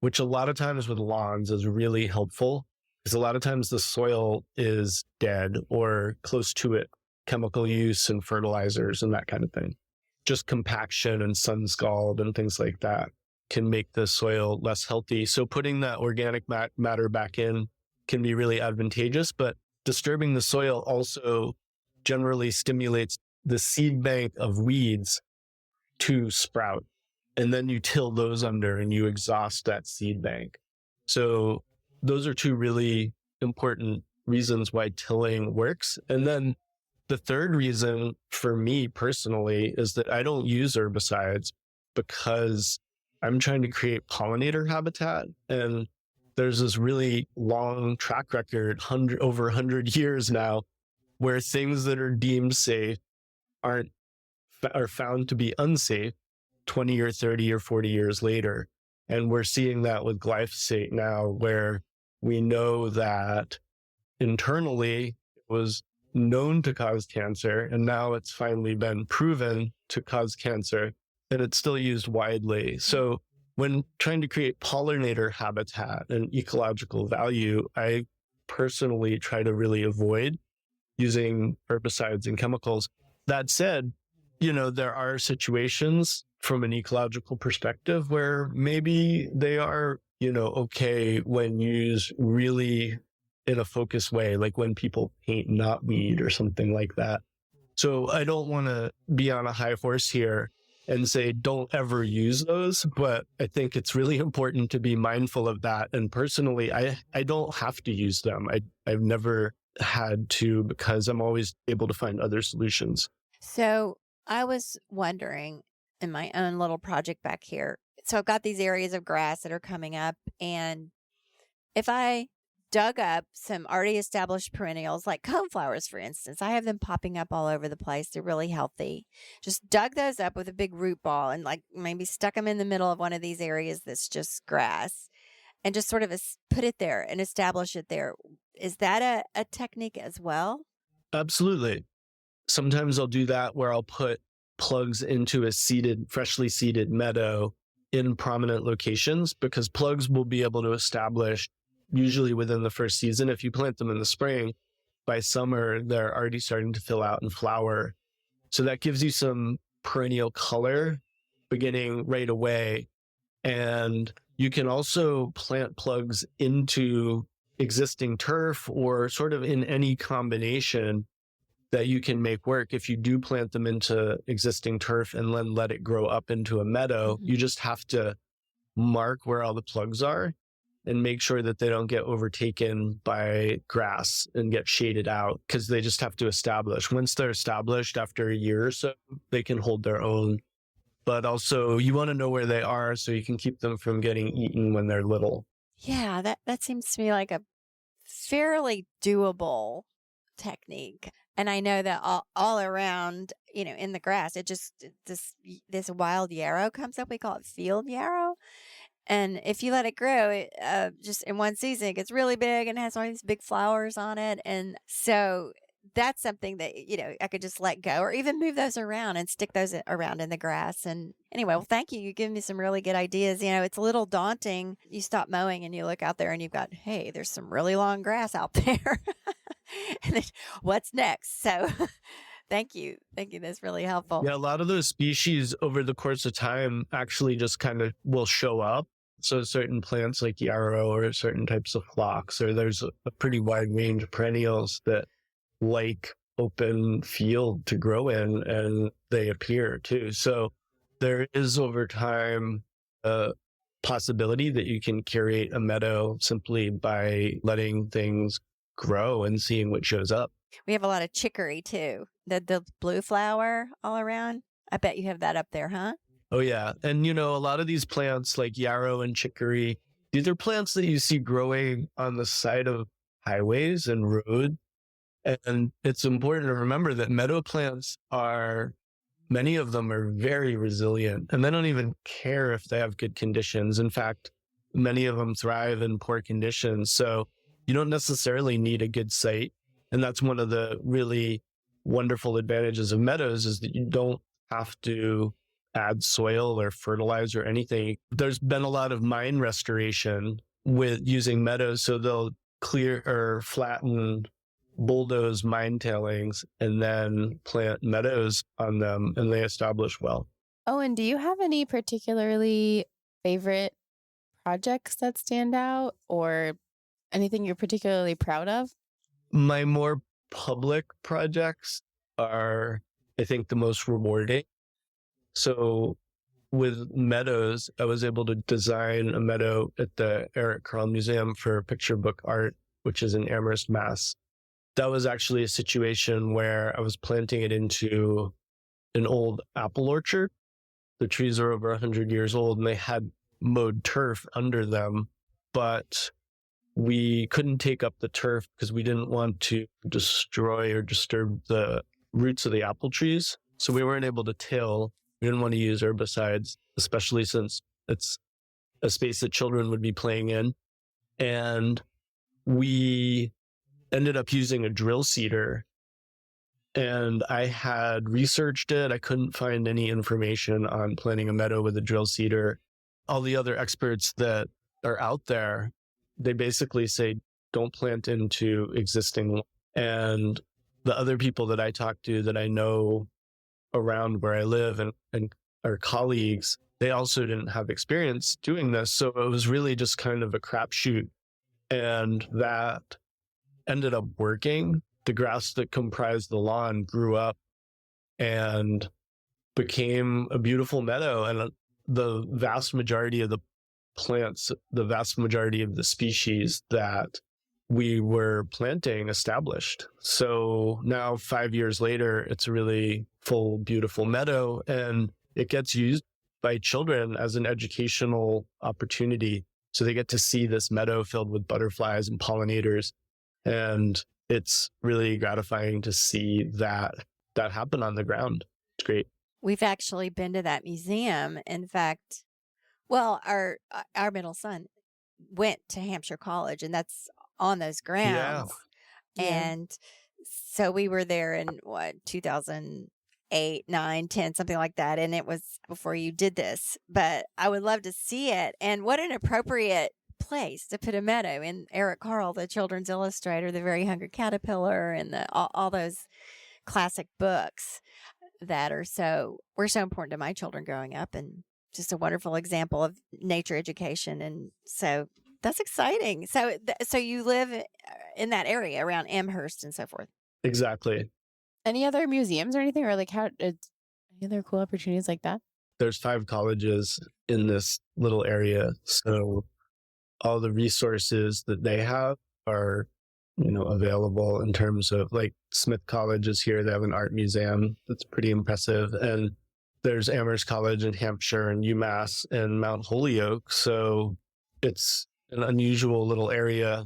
which a lot of times with lawns is really helpful, because a lot of times the soil is dead or close to it. Chemical use and fertilizers and that kind of thing. Just compaction and sun scald and things like that can make the soil less healthy. So putting that organic matter back in can be really advantageous, but disturbing the soil also generally stimulates the seed bank of weeds to sprout. And then you till those under and you exhaust that seed bank. So those are two really important reasons why tilling works. And then the third reason for me personally is that I don't use herbicides because I'm trying to create pollinator habitat. And there's this really long track record, over 100 years now, where things that are deemed safe are found to be unsafe 20 or 30 or 40 years later. And we're seeing that with glyphosate now, where we know that internally it was known to cause cancer, and now it's finally been proven to cause cancer, and it's still used widely. So when trying to create pollinator habitat and ecological value, I personally try to really avoid using herbicides and chemicals. That said, there are situations from an ecological perspective where maybe they are, okay when used really in a focused way, like when people paint knotweed or something like that. So I don't want to be on a high horse here and say don't ever use those, but I think it's really important to be mindful of that. And personally, I don't have to use them. I've never had to, because I'm always able to find other solutions. So I was wondering in my own little project back here. So I've got these areas of grass that are coming up, and if I dug up some already established perennials like coneflowers, for instance, I have them popping up all over the place. They're really healthy. Just dug those up with a big root ball and like maybe stuck them in the middle of one of these areas that's just grass, and just sort of put it there and establish it there. Is that a technique as well? Absolutely. Sometimes I'll do that where I'll put plugs into a freshly seeded meadow in prominent locations, because plugs will be able to establish usually within the first season. If you plant them in the spring, by summer, they're already starting to fill out and flower. So that gives you some perennial color beginning right away. And you can also plant plugs into existing turf, or sort of in any combination that you can make work. If you do plant them into existing turf and then let it grow up into a meadow, you just have to mark where all the plugs are and make sure that they don't get overtaken by grass and get shaded out, because they just have to establish. Once they're established, after a year or so, they can hold their own. But also you want to know where they are so you can keep them from getting eaten when they're little. Yeah, that seems to me like a fairly doable technique. And I know that all around, in the grass, it just, this wild yarrow comes up. We call it field yarrow. And if you let it grow, it just in one season, it gets really big and has all these big flowers on it. And so that's something that, I could just let go, or even move those around and stick those around in the grass. And anyway, well, thank you. You give me some really good ideas. It's a little daunting. You stop mowing and you look out there and you've got, hey, there's some really long grass out there. And then what's next? So thank you. That's really helpful. Yeah, a lot of those species over the course of time actually just kind of will show up. So certain plants like yarrow, or certain types of phlox, or there's a pretty wide range of perennials that like open field to grow in, and they appear too. So there is over time a possibility that you can curate a meadow simply by letting things grow and seeing what shows up. We have a lot of chicory too. The blue flower all around. I bet you have that up there, huh? Oh yeah. And a lot of these plants like yarrow and chicory, these are plants that you see growing on the side of highways and road. And it's important to remember that meadow plants many of them are very resilient, and they don't even care if they have good conditions. In fact, many of them thrive in poor conditions. So you don't necessarily need a good site. And that's one of the really wonderful advantages of meadows, is that you don't have to add soil or fertilizer or anything. There's been a lot of mine restoration with using meadows. So they'll clear or flatten, bulldoze mine tailings and then plant meadows on them, and they establish well. Owen, do you have any particularly favorite projects that stand out, or anything you're particularly proud of? My more public projects are, I think, the most rewarding. So with meadows, I was able to design a meadow at the Eric Carle Museum for Picture Book Art, which is in Amherst, Mass. That was actually a situation where I was planting it into an old apple orchard. The trees are over 100 years old, and they had mowed turf under them, but we couldn't take up the turf because we didn't want to destroy or disturb the roots of the apple trees. So we weren't able to till. We didn't want to use herbicides, especially since it's a space that children would be playing in. And we ended up using a drill seeder, and I had researched it. I couldn't find any information on planting a meadow with a drill seeder. All the other experts that are out there, they basically say, don't plant into existing. And the other people that I talk to that I know around where I live and our colleagues, they also didn't have experience doing this. So it was really just kind of a crapshoot. And that ended up working. The grass that comprised the lawn grew up and became a beautiful meadow. And the vast majority of the plants, the vast majority of the species that we were planting established. So now 5 years later, it's a really full, beautiful meadow, and it gets used by children as an educational opportunity. So they get to see this meadow filled with butterflies and pollinators. And it's really gratifying to see that happen on the ground. It's great. We've actually been to that museum. In fact, well, our middle son went to Hampshire College, and that's on those grounds. Yeah. And so we were there in 2008, 9, 10, something like that. And it was before you did this, but I would love to see it. And what an appropriate place to put a meadow in. Eric Carle, the children's illustrator, The Very Hungry Caterpillar, and all those classic books that were so important to my children growing up, and just a wonderful example of nature education. And so that's exciting. So you live in that area around Amherst and so forth. Exactly. Any other museums or anything, or like any other cool opportunities like that? There's 5 colleges in this little area. So all the resources that they have are, available in terms of, like, Smith College is here. They have an art museum that's pretty impressive. And there's Amherst College in Hampshire and UMass and Mount Holyoke. So it's an unusual little area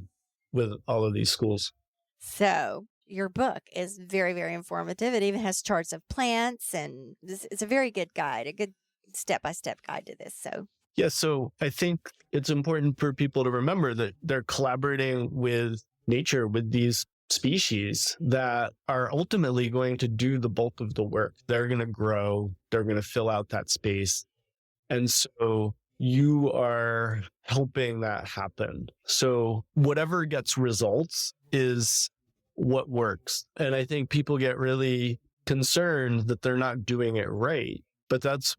with all of these schools. So your book is very, very informative. It even has charts of plants, and it's a very good guide, a good step-by-step guide to this. Yeah, so I think it's important for people to remember that they're collaborating with nature, with these species that are ultimately going to do the bulk of the work. They're going to grow, they're going to fill out that space. And so you are helping that happen. So whatever gets results is what works. And I think people get really concerned that they're not doing it right. But that's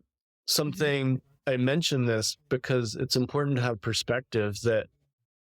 something, I mention this because it's important to have perspective that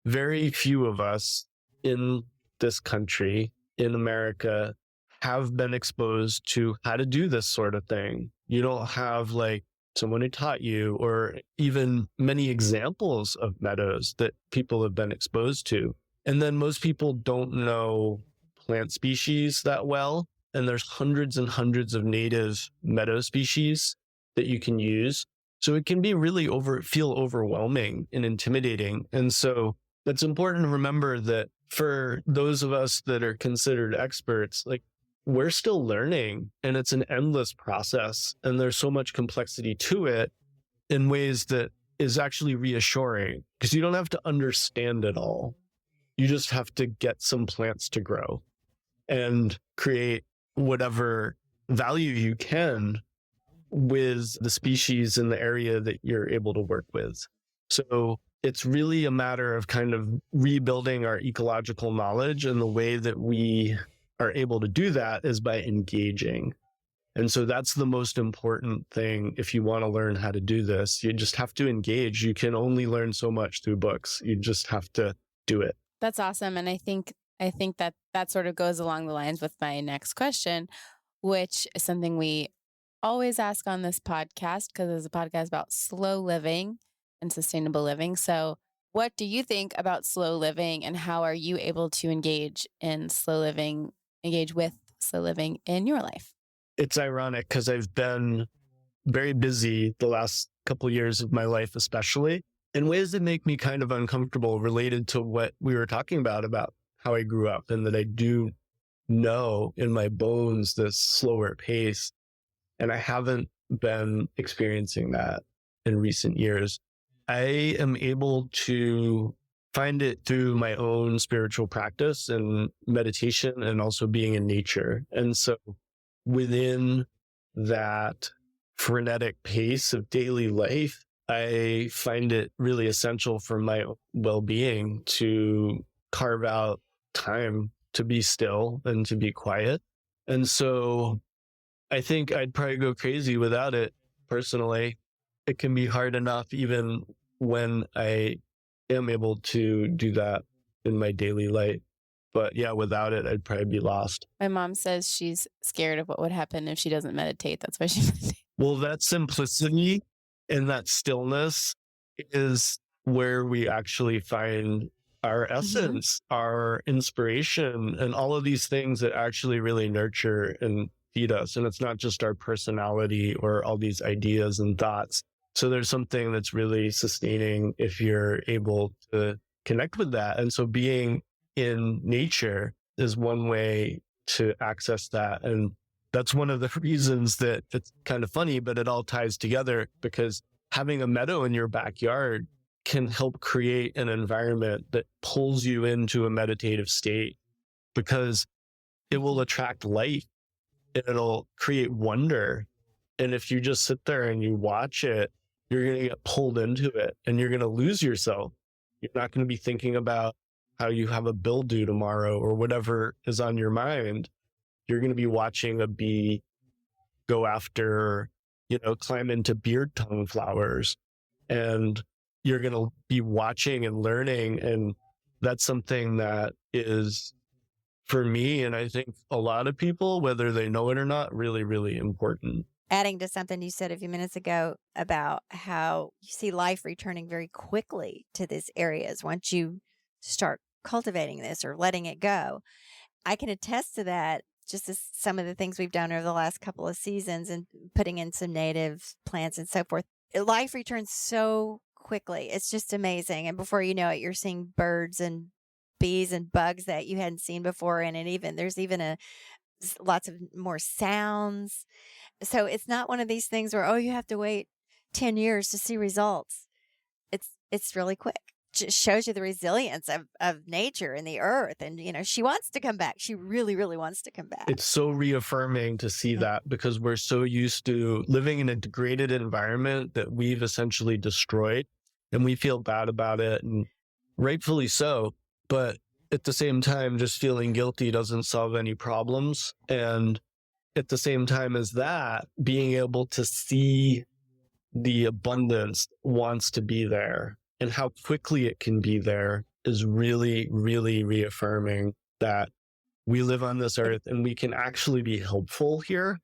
very few of us in this country, in America, have been exposed to how to do this sort of thing. You don't have like someone who taught you, or even many examples of meadows that people have been exposed to. And then most people don't know plant species that well. And there's hundreds and hundreds of native meadow species that you can use. So it can be really feel overwhelming and intimidating. And so it's important to remember that for those of us that are considered experts, like we're still learning, and it's an endless process. And there's so much complexity to it in ways that is actually reassuring, because you don't have to understand it all. You just have to get some plants to grow and create whatever value you can with the species in the area that you're able to work with. So it's really a matter of kind of rebuilding our ecological knowledge, and the way that we are able to do that is by engaging. And so that's the most important thing. If you want to learn how to do this, you just have to engage. You can only learn so much through books. You just have to do it. That's awesome. And I think that sort of goes along the lines with my next question, which is something we always ask on this podcast, because it's a podcast about slow living and sustainable living. So what do you think about slow living, and how are you able to engage with slow living in your life? It's ironic because I've been very busy the last couple of years of my life, especially in ways that make me kind of uncomfortable, related to what we were talking about how I grew up, and that I do know in my bones this slower pace. And I haven't been experiencing that in recent years. I am able to find it through my own spiritual practice and meditation, and also being in nature. And so within that frenetic pace of daily life, I find it really essential for my well-being to carve out time to be still and to be quiet. And so I think I'd probably go crazy without it personally. It can be hard enough even when I am able to do that in my daily life. But yeah, without it, I'd probably be lost. My mom says she's scared of what would happen if she doesn't meditate. That's why she meditates. Well, that simplicity and that stillness is where we actually find our essence, our inspiration, and all of these things that actually really nurture and feed us. And it's not just our personality or all these ideas and thoughts. So there's something that's really sustaining if you're able to connect with that. And so being in nature is one way to access that. And that's one of the reasons that it's kind of funny, but it all ties together, because having a meadow in your backyard can help create an environment that pulls you into a meditative state, because it will attract light and it'll create wonder. And if you just sit there and you watch it, you're going to get pulled into it and you're going to lose yourself. You're not going to be thinking about how you have a bill due tomorrow or whatever is on your mind. You're going to be watching a bee go after, climb into beard tongue flowers, and you're going to be watching and learning. And that's something that is, for me, and I think a lot of people, whether they know it or not, really, really important. Adding to something you said a few minutes ago about how you see life returning very quickly to these areas once you start cultivating this or letting it go. I can attest to that, just as some of the things we've done over the last couple of seasons and putting in some native plants and so forth. Life returns so quickly. It's just amazing. And before you know it, you're seeing birds and bees and bugs that you hadn't seen before. And there's even lots of more sounds. So it's not one of these things where, you have to wait 10 years to see results. It's really quick. Just shows you the resilience of nature and the earth. And, she wants to come back. She really, really wants to come back. It's so reaffirming to see that, because we're so used to living in a degraded environment that we've essentially destroyed, and we feel bad about it, and rightfully so. But at the same time, just feeling guilty doesn't solve any problems. And at the same time as that, being able to see the abundance wants to be there and how quickly it can be there is really, really reaffirming that we live on this earth and we can actually be helpful here.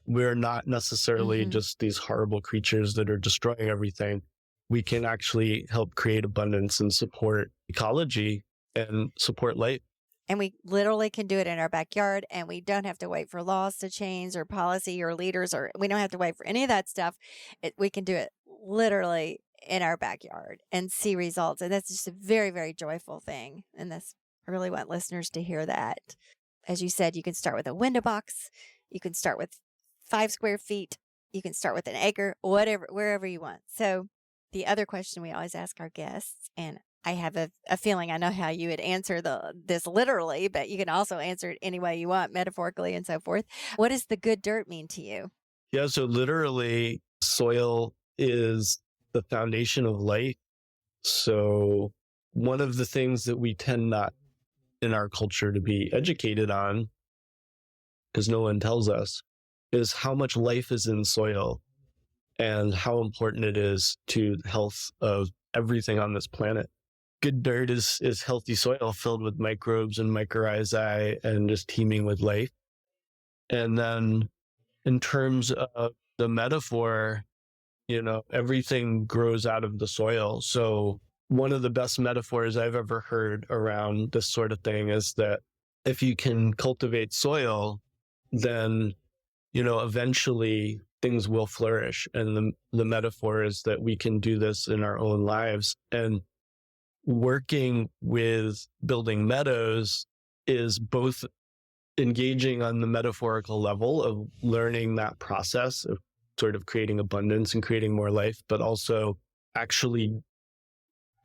We're not necessarily just these horrible creatures that are destroying everything. We can actually help create abundance and support ecology and support life. And we literally can do it in our backyard, and we don't have to wait for laws to change or policy or leaders, or we don't have to wait for any of that stuff. We can do it literally in our backyard and see results. And that's just a very, very joyful thing in this I really want listeners to hear that. As you said, you can start with a window box. You can start with 5 square feet. You can start with an acre, whatever, wherever you want. So the other question we always ask our guests, and I have a feeling I know how you would answer this literally, but you can also answer it any way you want, metaphorically and so forth. What does the good dirt mean to you? Yeah, so literally, soil is the foundation of life. So one of the things that we tend not in our culture to be educated on, because no one tells us, is how much life is in soil and how important it is to the health of everything on this planet. Good dirt is healthy soil filled with microbes and mycorrhizae and just teeming with life. And then in terms of the metaphor, everything grows out of the soil. So one of the best metaphors I've ever heard around this sort of thing is that if you can cultivate soil, then, eventually things will flourish. And the metaphor is that we can do this in our own lives. And working with building meadows is both engaging on the metaphorical level of learning that process of sort of creating abundance and creating more life, but also actually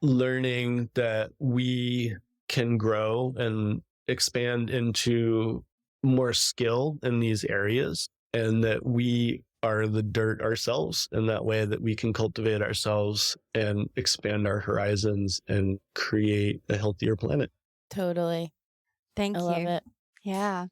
learning that we can grow and expand into more skill in these areas, and that we are the dirt ourselves in that way, that we can cultivate ourselves and expand our horizons and create a healthier planet. Totally. Thank I you. love it. Yeah.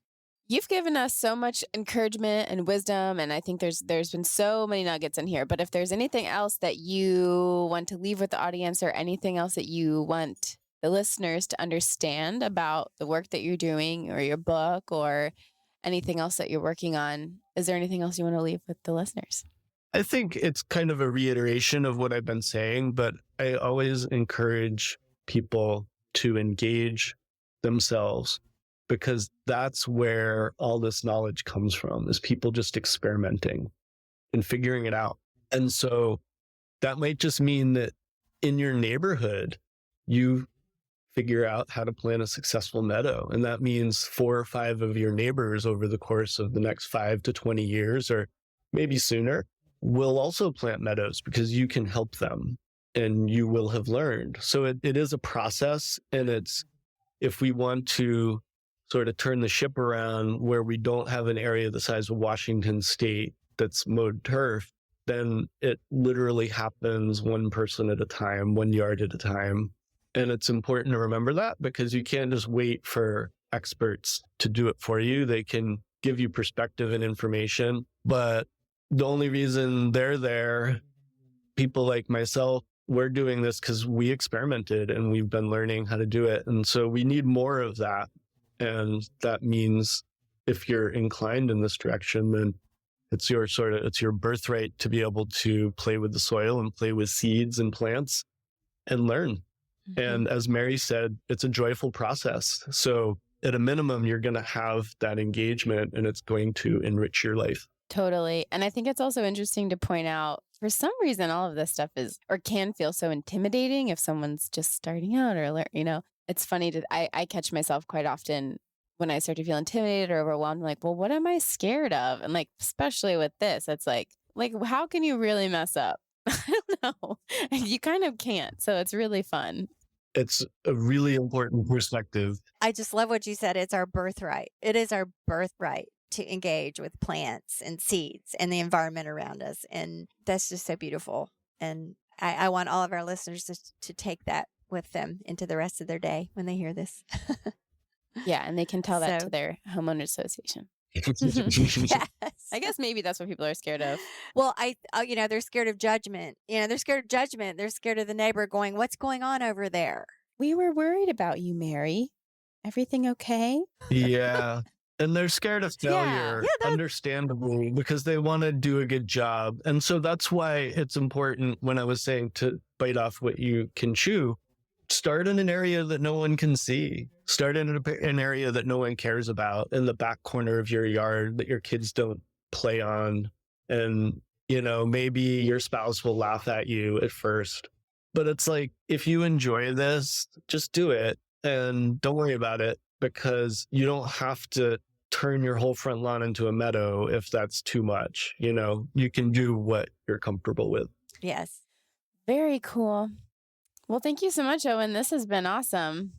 You've given us so much encouragement and wisdom, and I think there's been so many nuggets in here. But if there's anything else that you want to leave with the audience, or anything else that you want the listeners to understand about the work that you're doing, or your book, or anything else that you're working on, is there anything else you want to leave with the listeners? I think it's kind of a reiteration of what I've been saying, but I always encourage people to engage themselves, because that's where all this knowledge comes from, is people just experimenting and figuring it out. And so that might just mean that in your neighborhood, you figure out how to plant a successful meadow. And that means 4 or 5 of your neighbors over the course of the next 5 to 20 years, or maybe sooner, will also plant meadows, because you can help them and you will have learned. So it is a process, and it's, if we want to sort of turn the ship around where we don't have an area the size of Washington State that's mowed turf, then it literally happens one person at a time, 1 yard at a time. And it's important to remember that, because you can't just wait for experts to do it for you. They can give you perspective and information, but the only reason they're there, people like myself, we're doing this because we experimented and we've been learning how to do it. And so we need more of that. And that means if you're inclined in this direction, then it's your birthright to be able to play with the soil and play with seeds and plants and learn. Mm-hmm. And as Mary said, it's a joyful process. So at a minimum, you're going to have that engagement, and it's going to enrich your life. Totally. And I think it's also interesting to point out, for some reason, all of this stuff is, or can feel so intimidating if someone's just starting out, or, it's funny I catch myself quite often when I start to feel intimidated or overwhelmed, like, well, what am I scared of? And especially with this, it's like, how can you really mess up? I don't know. You kind of can't. So it's really fun. It's a really important perspective. I just love what you said. It's our birthright. It is our birthright to engage with plants and seeds and the environment around us. And that's just so beautiful. And I want all of our listeners to take that with them into the rest of their day when they hear this. Yeah, and they can tell that to their homeowner association. Yes. I guess maybe that's what people are scared of. Well, they're scared of judgment. They're scared of judgment. They're scared of the neighbor going, what's going on over there? We were worried about you, Mary. Everything okay? Yeah. And they're scared of failure, understandably, because they want to do a good job. And so that's why it's important, when I was saying to bite off what you can chew, start in an area that no one can see. Start in an area that no one cares about, in the back corner of your yard that your kids don't play on. And, maybe your spouse will laugh at you at first. But it's like, if you enjoy this, just do it. and don't worry about it, because you don't have to turn your whole front lawn into a meadow if that's too much. You can do what you're comfortable with. Yes. Very cool. Well, thank you so much, Owen. This has been awesome.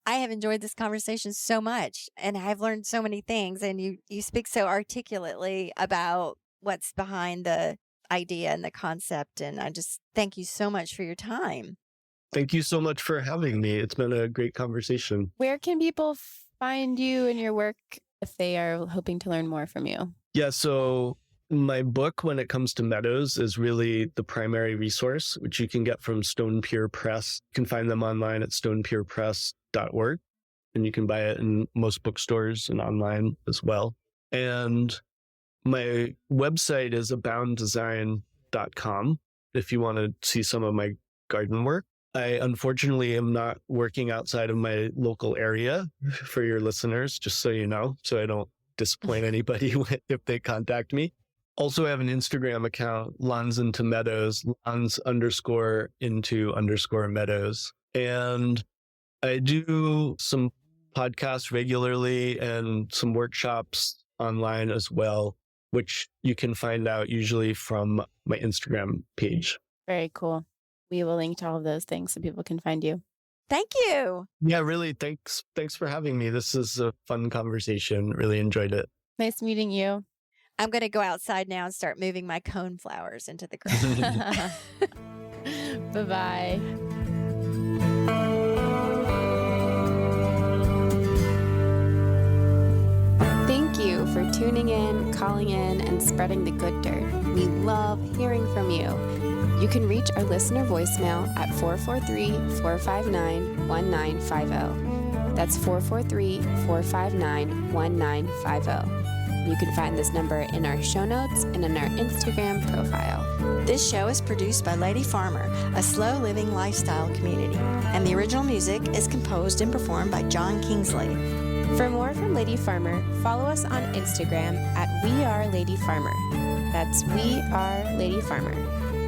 I have enjoyed this conversation so much, and I've learned so many things, and you speak so articulately about what's behind the idea and the concept, and I just thank you so much for your time. Thank you so much for having me. It's been a great conversation. Where can people find you and your work if they are hoping to learn more from you? Yeah, so my book, when it comes to meadows, is really the primary resource, which you can get from Stone Pier Press. You can find them online at stonepierpress.org, and you can buy it in most bookstores and online as well. And my website is abounddesign.com if you want to see some of my garden work. I unfortunately am not working outside of my local area for your listeners, just so you know, so I don't disappoint anybody if they contact me. Also, I have an Instagram account, Lawns Into Meadows, Lawns_into_meadows. And I do some podcasts regularly and some workshops online as well, which you can find out usually from my Instagram page. Very cool. We will link to all of those things so people can find you. Thank you. Yeah, really. Thanks for having me. This is a fun conversation. Really enjoyed it. Nice meeting you. I'm going to go outside now and start moving my cone flowers into the ground. Bye-bye. Thank you for tuning in, calling in, and spreading the good dirt. We love hearing from you. You can reach our listener voicemail at 443-459-1950. That's 443-459-1950. You can find this number in our show notes and in our Instagram profile. This show is produced by Lady Farmer, a slow living lifestyle community, and the original music is composed and performed by John Kingsley. For more from Lady Farmer, follow us on Instagram at WeAreLadyFarmer. That's We Are Lady Farmer.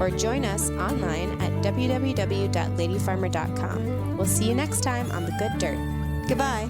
Or join us online at www.ladyfarmer.com. We'll see you next time on The Good Dirt. Goodbye.